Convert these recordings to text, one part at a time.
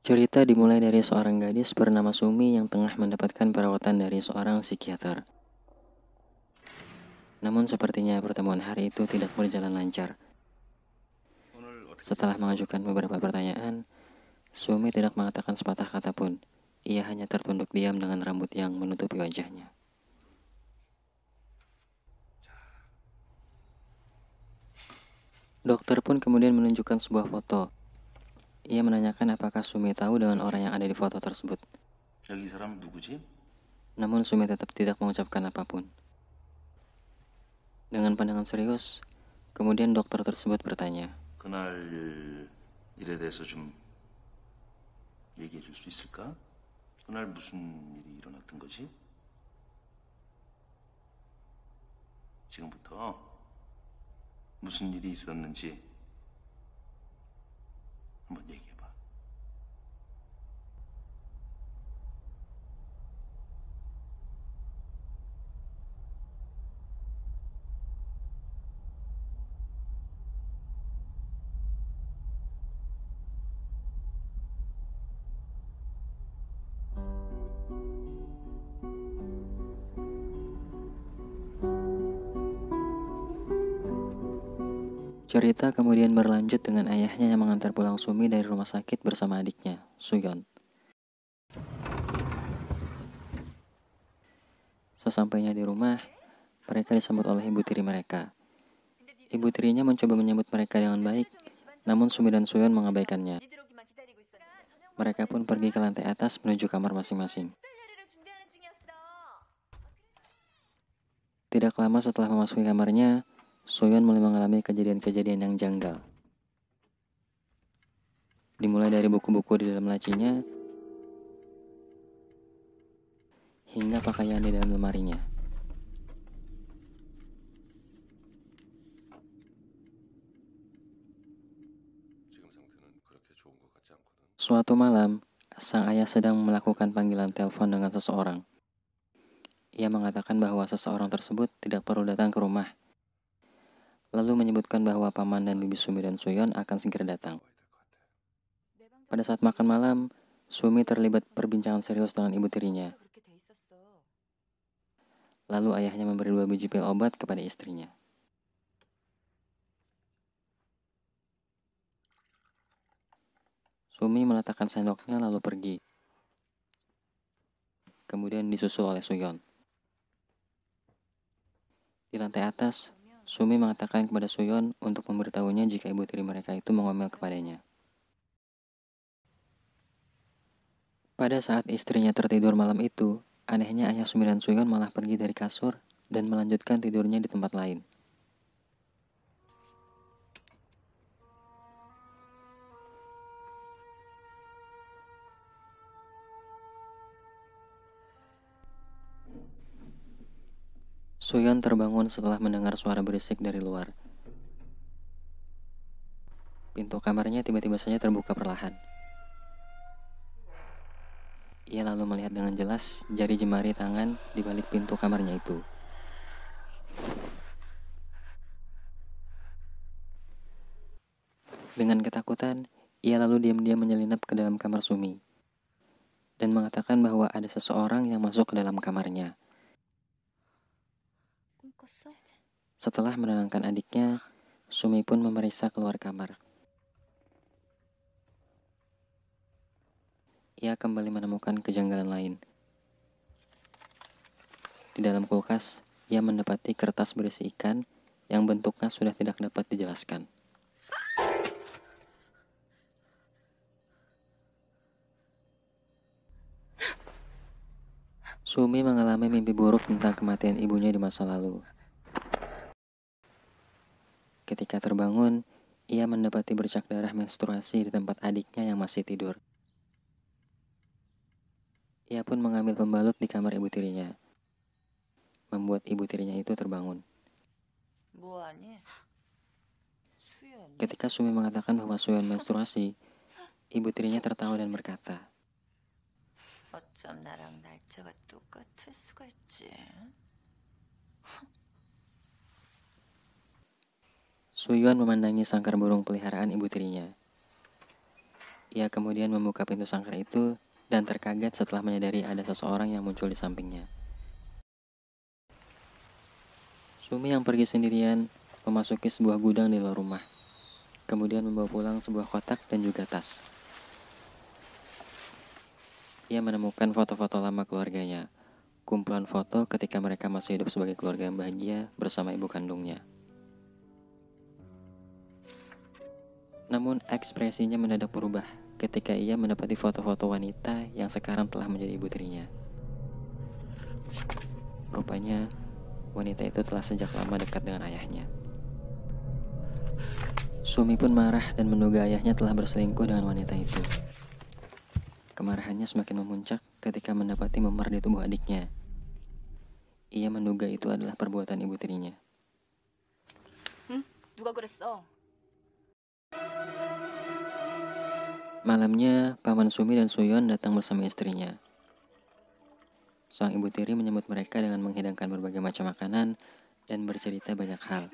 Cerita dimulai dari seorang gadis bernama Sumi yang tengah mendapatkan perawatan dari seorang psikiater. Namun sepertinya pertemuan hari itu tidak berjalan lancar. Setelah mengajukan beberapa pertanyaan, Sumi tidak mengatakan sepatah kata pun. Ia hanya tertunduk diam dengan rambut yang menutupi wajahnya. Dokter pun kemudian menunjukkan sebuah foto. Ia menanyakan apakah Sumi tahu dengan orang yang ada di foto tersebut. 여기 이 사람 누구지? Namun Sumi tetap tidak mengucapkan apapun. Dengan pandangan serius, kemudian dokter tersebut bertanya, 그날 일에 대해서 좀 얘기해 줄 수 있을까? 그날 무슨 일이 일어났던 거지? 지금부터 무슨 일이 있었는지 한번 얘기해 봐. cerita kemudian berlanjut dengan ayahnya yang mengantar pulang Sumi dari rumah sakit bersama adiknya, Suyon. Sesampainya di rumah, mereka disambut oleh ibu tiri mereka. Ibu tirinya mencoba menyambut mereka dengan baik, namun Sumi dan Suyon mengabaikannya. Mereka pun pergi ke lantai atas menuju kamar masing-masing. Tidak lama setelah memasuki kamarnya, Suyon mulai mengalami kejadian-kejadian yang janggal. Dimulai dari buku-buku di dalam lacinya, hingga pakaian di dalam lemarinya. Suatu malam, sang ayah sedang melakukan panggilan telepon dengan seseorang. Ia mengatakan bahwa seseorang tersebut tidak perlu datang ke rumah. Lalu menyebutkan bahwa paman dan bibi Sumi dan Suyon akan segera datang. Pada saat makan malam, Sumi terlibat perbincangan serius dengan ibu tirinya. Lalu ayahnya memberi 2 biji pil obat kepada istrinya. Sumi meletakkan sendoknya lalu pergi. Kemudian disusul oleh Suyon. Di lantai atas, Sumi mengatakan kepada Suyon untuk memberitahunya jika ibu tiri mereka itu mengomel kepadanya. Pada saat istrinya tertidur malam itu, anehnya ayah Sumi dan Suyon malah pergi dari kasur dan melanjutkan tidurnya di tempat lain. Suyon terbangun setelah mendengar suara berisik dari luar. Pintu kamarnya tiba-tiba saja terbuka perlahan. Ia lalu melihat dengan jelas jari jemari tangan di balik pintu kamarnya itu. Dengan ketakutan, ia lalu diam-diam menyelinap ke dalam kamar Sumi dan mengatakan bahwa ada seseorang yang masuk ke dalam kamarnya. Setelah menenangkan adiknya, Sumi pun memeriksa keluar kamar. Ia kembali menemukan kejanggalan lain. Di dalam kulkas, ia mendapati kertas berisi ikan yang bentuknya sudah tidak dapat dijelaskan. Sumi mengalami mimpi buruk tentang kematian ibunya di masa lalu. Ketika terbangun, ia mendapati bercak darah menstruasi di tempat adiknya yang masih tidur. Ia pun mengambil pembalut di kamar ibu tirinya, membuat ibu tirinya itu terbangun. Ketika Sumi mengatakan bahwa Suyon menstruasi, ibu tirinya tertawa dan berkata, 어쩜 나랑 날짜가 똑같을 수가 있지? Suyon memandangi sangkar burung peliharaan ibu tirinya. Ia kemudian membuka pintu sangkar itu dan terkaget setelah menyadari ada seseorang yang muncul di sampingnya. Sumi yang pergi sendirian memasuki sebuah gudang di luar rumah, kemudian membawa pulang sebuah kotak dan juga tas. Ia menemukan foto-foto lama keluarganya, kumpulan foto ketika mereka masih hidup sebagai keluarga yang bahagia bersama ibu kandungnya. Namun ekspresinya mendadak berubah ketika ia mendapati foto-foto wanita yang sekarang telah menjadi ibu tirinya. Rupanya, wanita itu telah sejak lama dekat dengan ayahnya. Sumi pun marah dan menduga ayahnya telah berselingkuh dengan wanita itu. Kemarahannya semakin memuncak ketika mendapati memar di tubuh adiknya. Ia menduga itu adalah perbuatan ibu tirinya. 누가 그랬어? Malamnya, Paman Sumi dan Suyon datang bersama istrinya. Sang ibu tiri menyambut mereka dengan menghidangkan berbagai macam makanan dan bercerita banyak hal.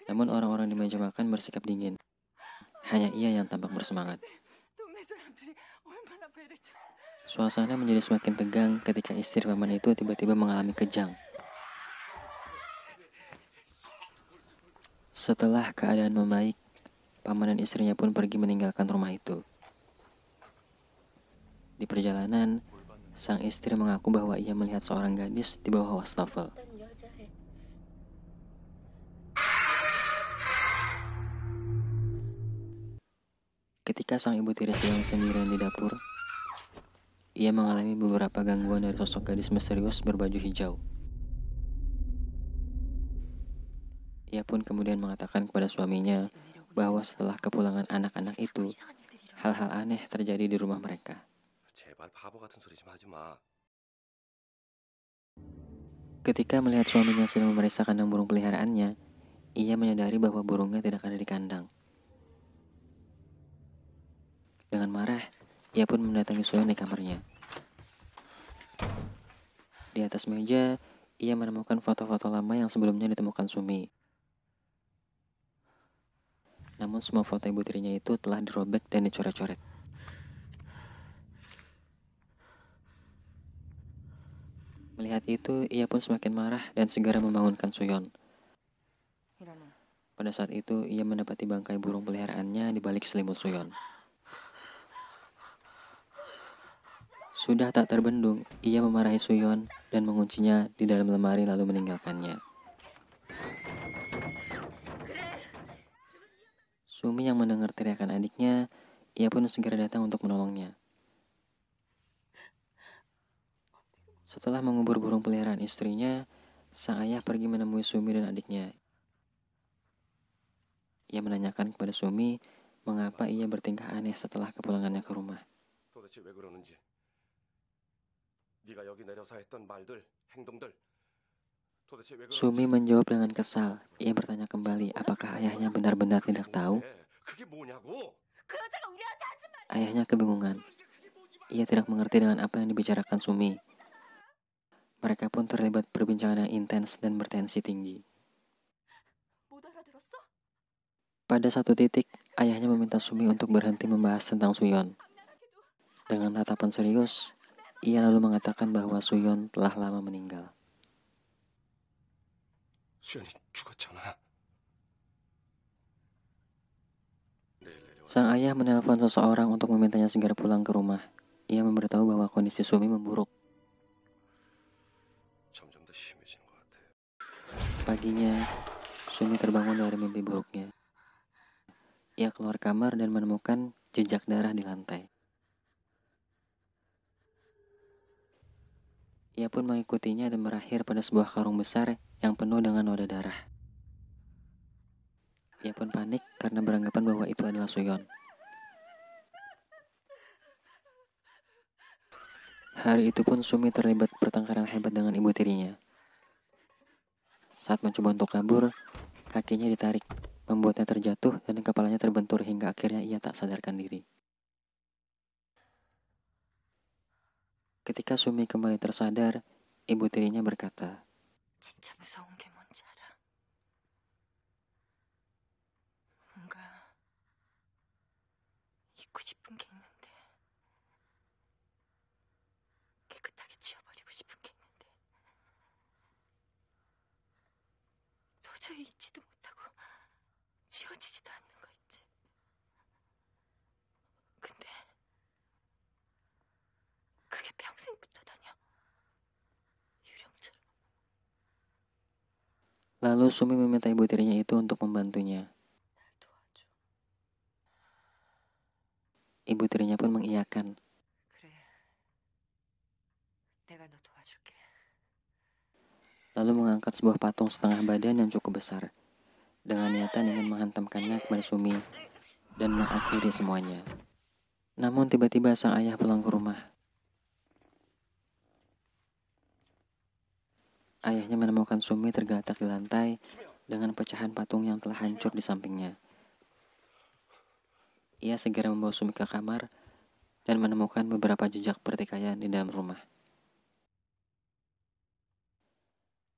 Namun orang-orang di meja makan bersikap dingin. Hanya ia yang tampak bersemangat. Suasana menjadi semakin tegang ketika istri paman itu tiba-tiba mengalami kejang. Setelah keadaan membaik, paman dan istrinya pun pergi meninggalkan rumah itu. Di perjalanan, sang istri mengaku bahwa ia melihat seorang gadis di bawah wastafel. Ketika sang ibu tiri sedang sendirian di dapur, ia mengalami beberapa gangguan dari sosok gadis misterius berbaju hijau. Ia pun kemudian mengatakan kepada suaminya bahwa setelah kepulangan anak-anak itu, hal-hal aneh terjadi di rumah mereka. Ketika melihat suaminya sedang memeriksa kandang burung peliharaannya, ia menyadari bahwa burungnya tidak ada di kandang. Dengan marah, ia pun mendatangi Suyon di kamarnya. Di atas meja, ia menemukan foto-foto lama yang sebelumnya ditemukan Sumi. Namun semua foto ibu tirinya itu telah dirobek dan dicoret-coret. Melihat itu, ia pun semakin marah dan segera membangunkan Suyon. Pada saat itu, ia mendapati bangkai burung peliharaannya di balik selimut Suyon. Sudah tak terbendung, ia memarahi Suyon dan menguncinya di dalam lemari lalu meninggalkannya. Sumi yang mendengar teriakan adiknya, ia pun segera datang untuk menolongnya. Setelah mengubur burung peliharaan istrinya, sang ayah pergi menemui Sumi dan adiknya. Ia menanyakan kepada Sumi mengapa ia bertingkah aneh setelah kepulangannya ke rumah. Sumi menjawab dengan kesal. Ia bertanya kembali apakah ayahnya benar-benar tidak tahu. Ayahnya kebingungan. Ia tidak mengerti dengan apa yang dibicarakan Sumi. Mereka pun terlibat perbincangan yang intens dan bertensi tinggi. Pada satu titik, ayahnya meminta Sumi untuk berhenti membahas tentang Suyon. Dengan tatapan serius, ia lalu mengatakan bahwa Suyon telah lama meninggal. Sang ayah menelpon seseorang untuk memintanya segera pulang ke rumah. Ia memberitahu bahwa kondisi Sumi memburuk. Paginya, Sumi terbangun dari mimpi buruknya. Ia keluar kamar dan menemukan jejak darah di lantai. Ia pun mengikutinya dan berakhir pada sebuah karung besar yang penuh dengan noda darah. Ia pun panik karena beranggapan bahwa itu adalah Suyon. Hari itu pun Sumi terlibat pertengkaran hebat dengan ibu tirinya. Saat mencoba untuk kabur, kakinya ditarik, membuatnya terjatuh dan kepalanya terbentur hingga akhirnya ia tak sadarkan diri. Ketika Sumi kembali tersadar, ibu tirinya berkata, 진짜 무서운 게 뭔지 알아? 잊고 싶은 게 있는데, 깨끗하게 지워버리고 싶은 게 있는데, 도저히 잊지도 못하고 지워지지도 않는 거 있지. 근데 그게 평생 붙어다녀. 유령처럼. Lalu Sumi meminta ibu tirinya itu untuk membantunya. 날 도와줘. Ibu tirinya pun mengiyakan. 그래. 내가 너 도와줄게. Lalu mengangkat sebuah patung setengah badan yang cukup besar, dengan niatan ingin menghantamkannya kepada Sumi dan mengakhiri semuanya. Namun tiba-tiba sang ayah pulang ke rumah. Ayahnya menemukan Sumi tergeletak di lantai dengan pecahan patung yang telah hancur di sampingnya. Ia segera membawa Sumi ke kamar dan menemukan beberapa jejak pertikaian di dalam rumah.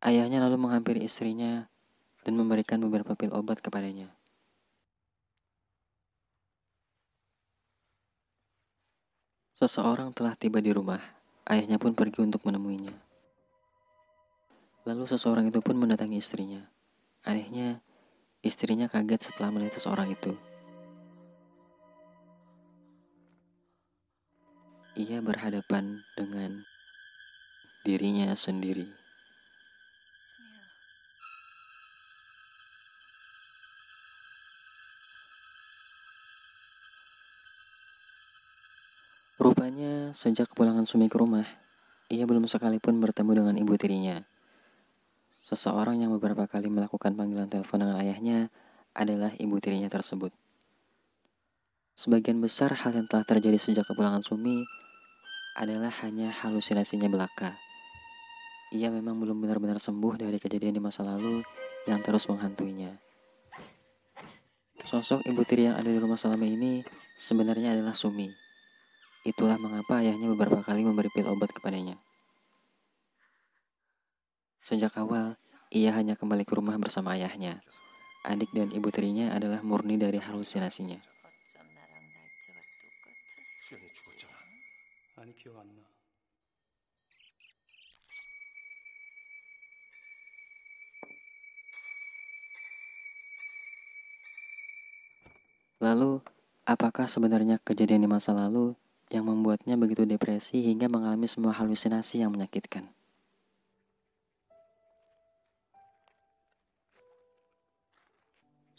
Ayahnya lalu menghampiri istrinya dan memberikan beberapa pil obat kepadanya. Seseorang telah tiba di rumah. Ayahnya pun pergi untuk menemuinya. Lalu seseorang itu pun mendatangi istrinya. Anehnya, istrinya kaget setelah melihat seseorang itu. Ia berhadapan dengan dirinya sendiri. 수미야. Rupanya, sejak kepulangan Sumi ke rumah, ia belum sekalipun bertemu dengan ibu tirinya. Seseorang yang beberapa kali melakukan panggilan telepon dengan ayahnya adalah ibu tirinya tersebut. Sebagian besar hal yang telah terjadi sejak kepulangan Sumi adalah hanya halusinasinya belaka. Ia memang belum benar-benar sembuh dari kejadian di masa lalu yang terus menghantuinya. Sosok ibu tiri yang ada di rumah selama ini sebenarnya adalah Sumi. Itulah mengapa ayahnya beberapa kali memberi pil obat kepadanya. Sejak awal, ia hanya kembali ke rumah bersama ayahnya. Adik dan ibu tirinya adalah murni dari halusinasinya. 어쩜 나랑 날짜가 똑같았어. 수연이 죽었잖아. 아니 기억 안 나. Lalu, apakah sebenarnya kejadian di masa lalu yang membuatnya begitu depresi hingga mengalami semua halusinasi yang menyakitkan?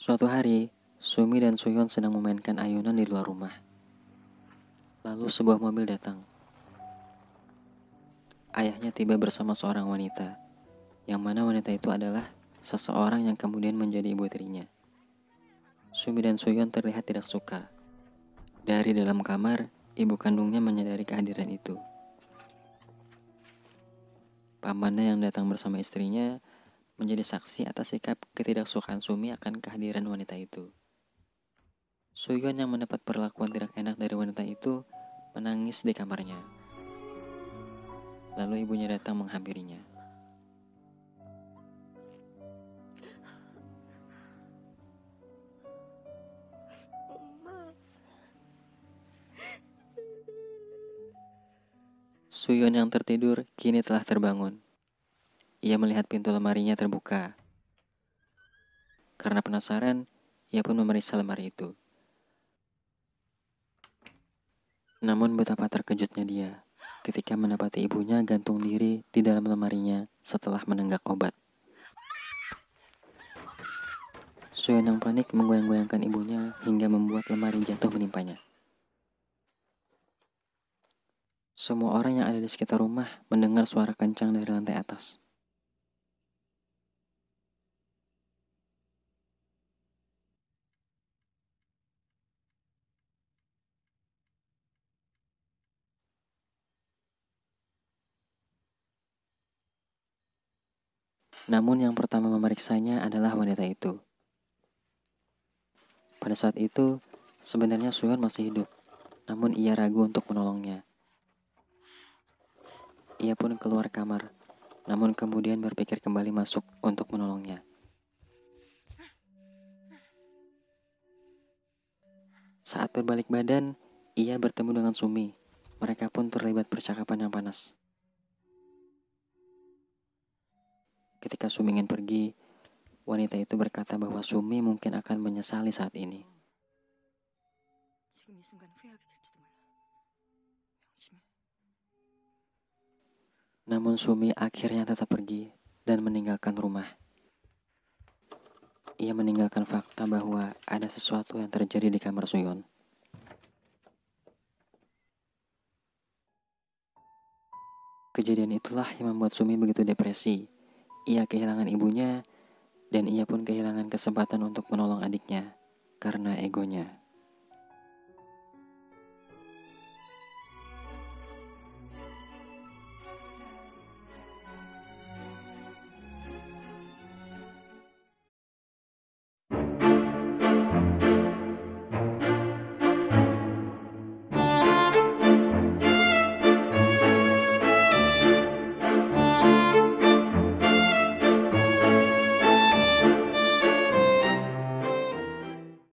Suatu hari, Sumi dan Suyon sedang memainkan ayunan di luar rumah. Lalu sebuah mobil datang. Ayahnya tiba bersama seorang wanita, yang mana wanita itu adalah seseorang yang kemudian menjadi ibu tirinya. Sumi dan Suyon terlihat tidak suka. Dari dalam kamar, ibu kandungnya menyadari kehadiran itu. Pamannya yang datang bersama istrinya menjadi saksi atas sikap ketidaksukaan Sumi akan kehadiran wanita itu. Suyon yang mendapat perlakuan tidak enak dari wanita itu menangis di kamarnya. Lalu ibunya datang menghampirinya. 엄마. Suyon yang tertidur kini telah terbangun. Ia melihat pintu lemarinya terbuka. Karena penasaran, ia pun memeriksa lemari itu. Namun betapa terkejutnya dia ketika mendapati ibunya gantung diri di dalam lemarinya setelah menenggak obat. Suyon yang panik menggoyang-goyangkan ibunya hingga membuat lemari jatuh menimpanya. Semua orang yang ada di sekitar rumah mendengar suara kencang dari lantai atas. Namun yang pertama memeriksanya adalah wanita itu. Pada saat itu, sebenarnya Suyon masih hidup, namun ia ragu untuk menolongnya. Ia pun keluar kamar, namun kemudian berpikir kembali masuk untuk menolongnya. Saat berbalik badan, Ia bertemu dengan Sumi. Mereka pun terlibat percakapan yang panas. Ketika Sumi ingin pergi, wanita itu berkata bahwa Sumi mungkin akan menyesali saat ini. 지금 이 순간 후회하게 될지도 몰라. 명심해. Namun Sumi akhirnya tetap pergi dan meninggalkan rumah. Ia meninggalkan fakta bahwa ada sesuatu yang terjadi di kamar Suyon. Kejadian itulah yang membuat Sumi begitu depresi. Ia kehilangan ibunya dan ia pun kehilangan kesempatan untuk menolong adiknya karena egonya.